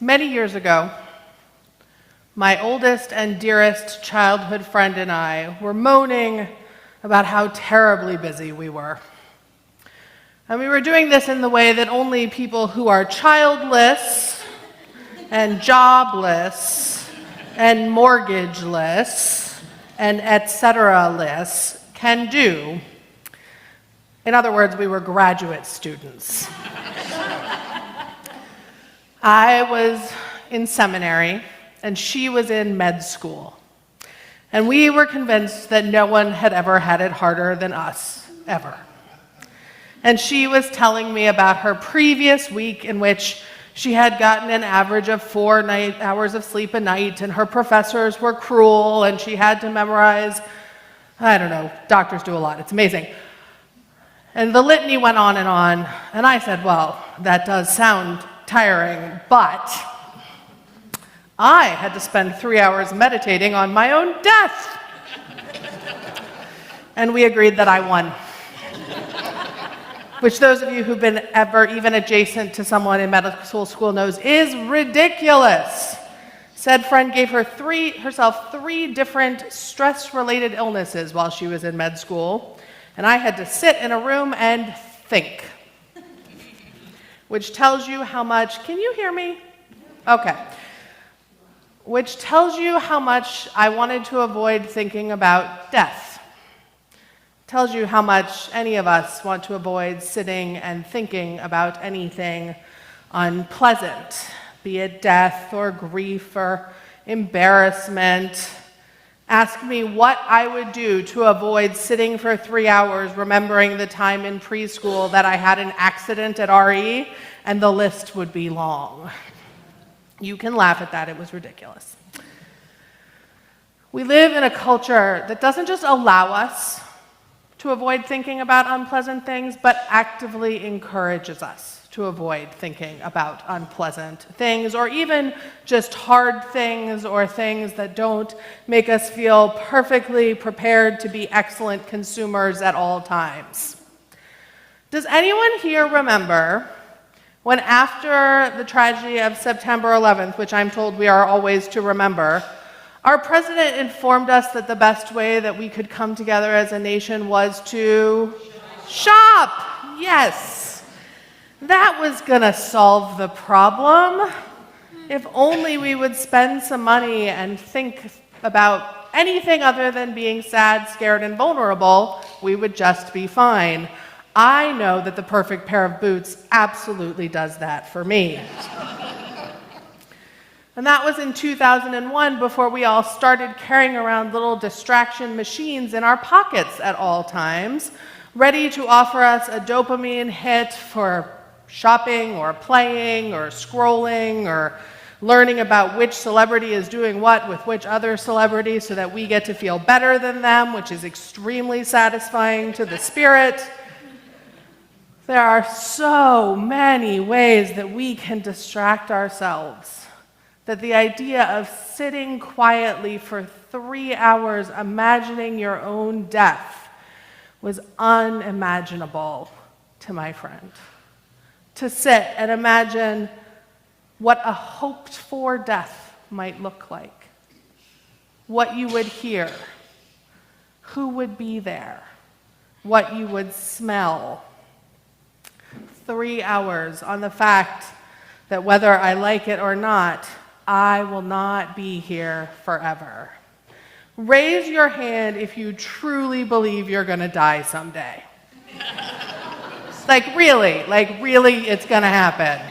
Many years ago, my oldest and dearest childhood friend and I were moaning about how terribly busy we were. And we were doing this in the way that only people who are childless and jobless and mortgageless and etc.less can do. In other words, we were graduate students. I was in seminary, and she was in med school. And we were convinced that no one had ever had it harder than us, ever. And she was telling me about her previous week in which she had gotten an average of 4 hours of sleep a night, and her professors were cruel, and she had to memorize, I don't know, doctors do a lot, it's amazing. And the litany went on, and I said, well, that does sound tiring, but I had to spend 3 hours meditating on my own death. And we agreed that I won. Which those of you who've been ever even adjacent to someone in medical school knows is ridiculous. Said friend gave herself three different stress-related illnesses while she was in med school, and I had to sit in a room and think. Which tells you how much, can you hear me? Okay. Which tells you how much I wanted to avoid thinking about death. Tells you how much any of us want to avoid sitting and thinking about anything unpleasant, be it death or grief or embarrassment. Ask me what I would do to avoid sitting for 3 hours remembering the time in preschool that I had an accident at RE, and the list would be long. You can laugh at that, it was ridiculous. We live in a culture that doesn't just allow us to avoid thinking about unpleasant things, but actively encourages us to avoid thinking about unpleasant things, or even just hard things or things that don't make us feel perfectly prepared to be excellent consumers at all times. Does anyone here remember when, after the tragedy of September 11th, which I'm told we are always to remember, our president informed us that the best way that we could come together as a nation was to shop? Yes. That was gonna solve the problem. If only we would spend some money and think about anything other than being sad, scared, and vulnerable, we would just be fine. I know that the perfect pair of boots absolutely does that for me. And that was in 2001, before we all started carrying around little distraction machines in our pockets at all times, ready to offer us a dopamine hit for shopping or playing or scrolling or learning about which celebrity is doing what with which other celebrity so that we get to feel better than them, which is extremely satisfying to the spirit. There are so many ways that we can distract ourselves that the idea of sitting quietly for 3 hours imagining your own death was unimaginable to my friend. To sit and imagine what a hoped-for death might look like, what you would hear, who would be there, what you would smell. 3 hours on the fact that whether I like it or not, I will not be here forever. Raise your hand if you truly believe you're going to die someday. Like really, it's going to happen.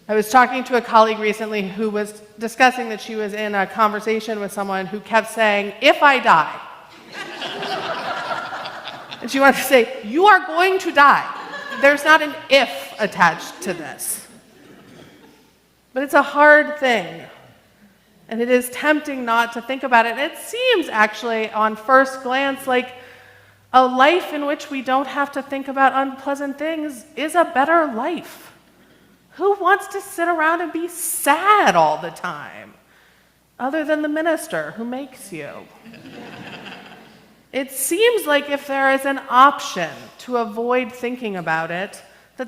I was talking to a colleague recently who was discussing that she was in a conversation with someone who kept saying, if I die. And she wanted to say, you are going to die. There's not an if attached to this. But it's a hard thing. And it is tempting not to think about it. It seems actually, on first glance, like a life in which we don't have to think about unpleasant things is a better life. Who wants to sit around and be sad all the time? Other than the minister who makes you. It seems like if there is an option to avoid thinking about it,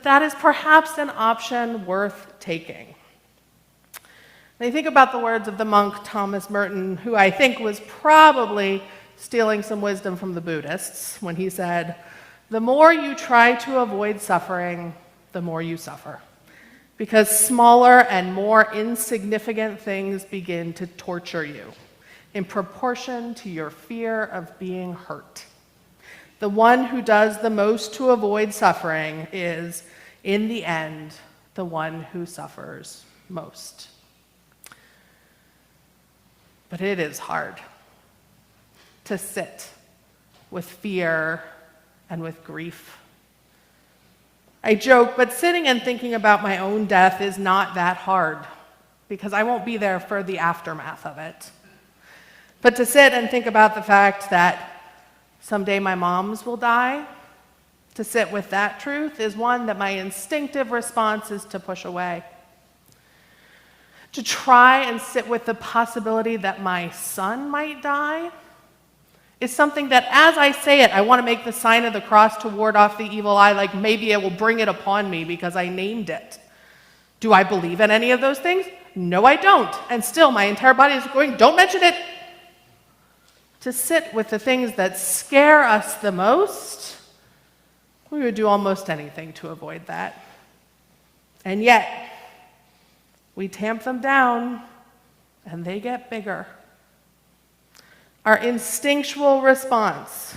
that is perhaps an option worth taking. And I think about the words of the monk Thomas Merton, who I think was probably stealing some wisdom from the Buddhists when he said, "The more you try to avoid suffering, the more you suffer, because smaller and more insignificant things begin to torture you in proportion to your fear of being hurt. The one who does the most to avoid suffering is, in the end, the one who suffers most." But it is hard to sit with fear and with grief. I joke, but sitting and thinking about my own death is not that hard, because I won't be there for the aftermath of it. But to sit and think about the fact that someday my moms will die, to sit with that truth is one that my instinctive response is to push away. To try and sit with the possibility that my son might die is something that, as I say it, I want to make the sign of the cross to ward off the evil eye, like maybe it will bring it upon me because I named it. Do I believe in any of those things? No, I don't. And still, my entire body is going, don't mention it. To sit with the things that scare us the most, we would do almost anything to avoid that. And yet, we tamp them down, and they get bigger. Our instinctual response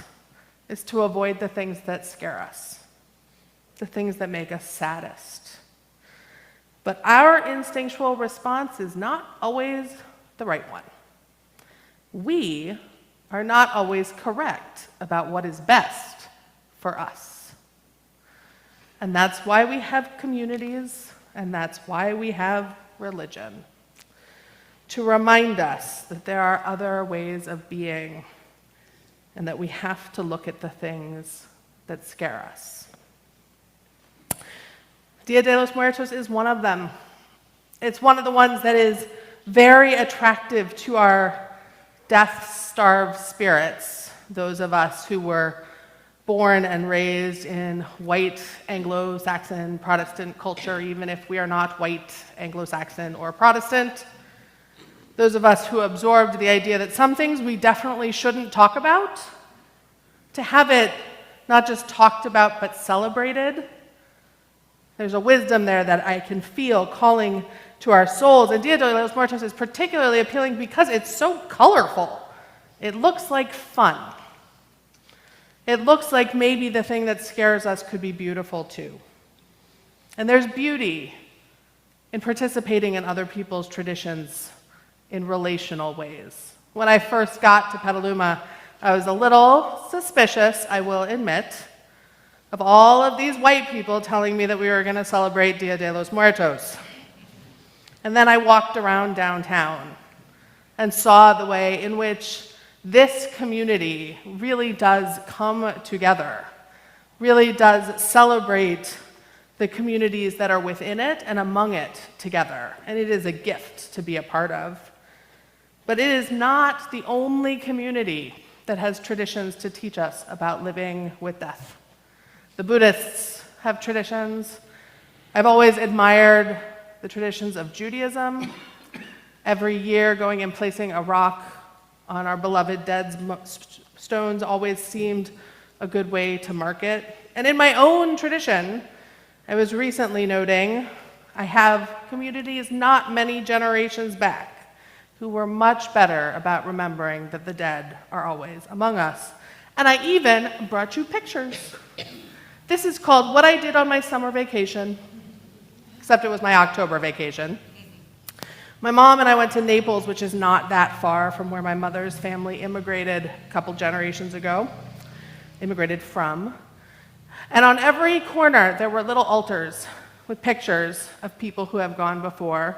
is to avoid the things that scare us, the things that make us saddest. But our instinctual response is not always the right one. We are not always correct about what is best for us. And that's why we have communities, and that's why we have religion, to remind us that there are other ways of being and that we have to look at the things that scare us. Dia de los Muertos is one of them. It's one of the ones that is very attractive to our death-starved spirits, those of us who were born and raised in white Anglo-Saxon Protestant culture, even if we are not white Anglo-Saxon or Protestant. Those of us who absorbed the idea that some things we definitely shouldn't talk about, to have it not just talked about but celebrated. There's a wisdom there that I can feel calling to our souls. And Dia de los Muertos is particularly appealing because it's so colorful. It looks like fun. It looks like maybe the thing that scares us could be beautiful too. And there's beauty in participating in other people's traditions in relational ways. When I first got to Petaluma, I was a little suspicious, I will admit, of all of these white people telling me that we were going to celebrate Dia de los Muertos. And then I walked around downtown and saw the way in which this community really does come together, really does celebrate the communities that are within it and among it together. And it is a gift to be a part of. But it is not the only community that has traditions to teach us about living with death. The Buddhists have traditions. I've always admired the traditions of Judaism. Every year going and placing a rock on our beloved dead's stones always seemed a good way to mark it. And in my own tradition, I was recently noting I have communities not many generations back who were much better about remembering that the dead are always among us. And I even brought you pictures. This is called What I Did on My Summer Vacation, except it was my October vacation. My mom and I went to Naples, which is not that far from where my mother's family immigrated a couple generations ago, immigrated from. And on every corner, there were little altars with pictures of people who have gone before.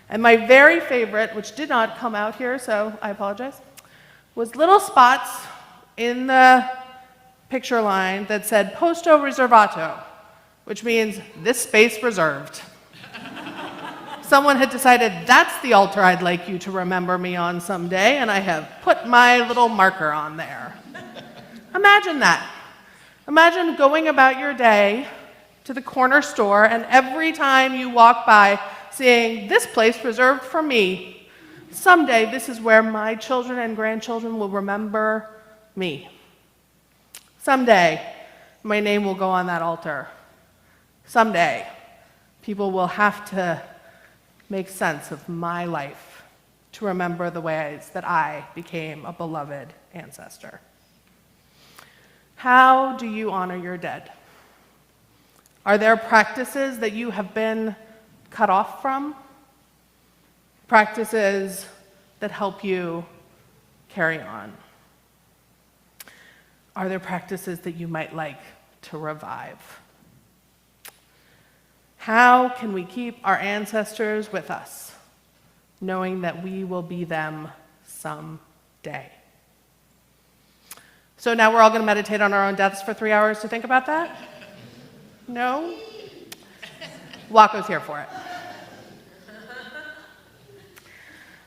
And my very favorite, which did not come out here, so I apologize, was little spots in the picture line that said Posto Riservato, which means this space reserved. Someone had decided that's the altar I'd like you to remember me on someday, and I have put my little marker on there. Imagine that. Imagine going about your day to the corner store, and every time you walk by seeing this place reserved for me, someday this is where my children and grandchildren will remember me. Someday my name will go on that altar. Someday people will have to make sense of my life to remember the ways that I became a beloved ancestor. How do you honor your dead? Are there practices that you have been cut off from? Practices that help you carry on? Are there practices that you might like to revive? How can we keep our ancestors with us, knowing that we will be them someday? So now we're all going to meditate on our own deaths for 3 hours to think about that? No? Waco's here for it.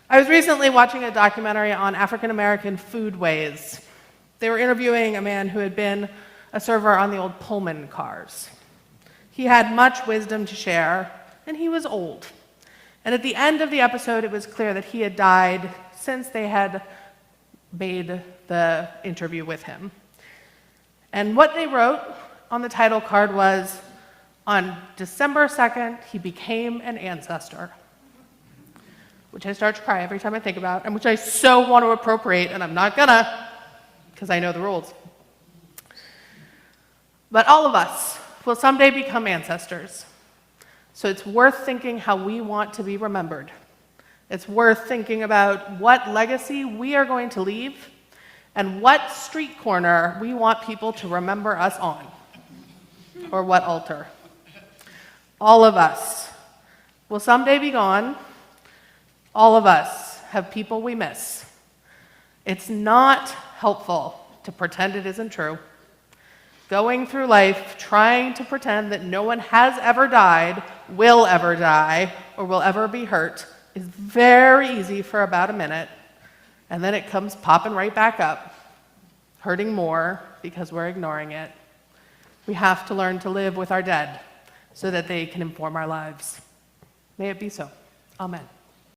I was recently watching a documentary on African American foodways. They were interviewing a man who had been a server on the old Pullman cars. He had much wisdom to share, and he was old. And at the end of the episode, it was clear that he had died since they had made the interview with him. And what they wrote on the title card was, on December 2nd, he became an ancestor, which I start to cry every time I think about, and which I so want to appropriate, and I'm not gonna, because I know the rules. But all of us will someday become ancestors. So it's worth thinking how we want to be remembered. It's worth thinking about what legacy we are going to leave and what street corner we want people to remember us on, or what altar. All of us will someday be gone. All of us have people we miss. It's not helpful to pretend it isn't true. Going through life trying to pretend that no one has ever died, will ever die, or will ever be hurt is very easy for about a minute, and then it comes popping right back up, hurting more because we're ignoring it. We have to learn to live with our dead so that they can inform our lives. May it be so. Amen.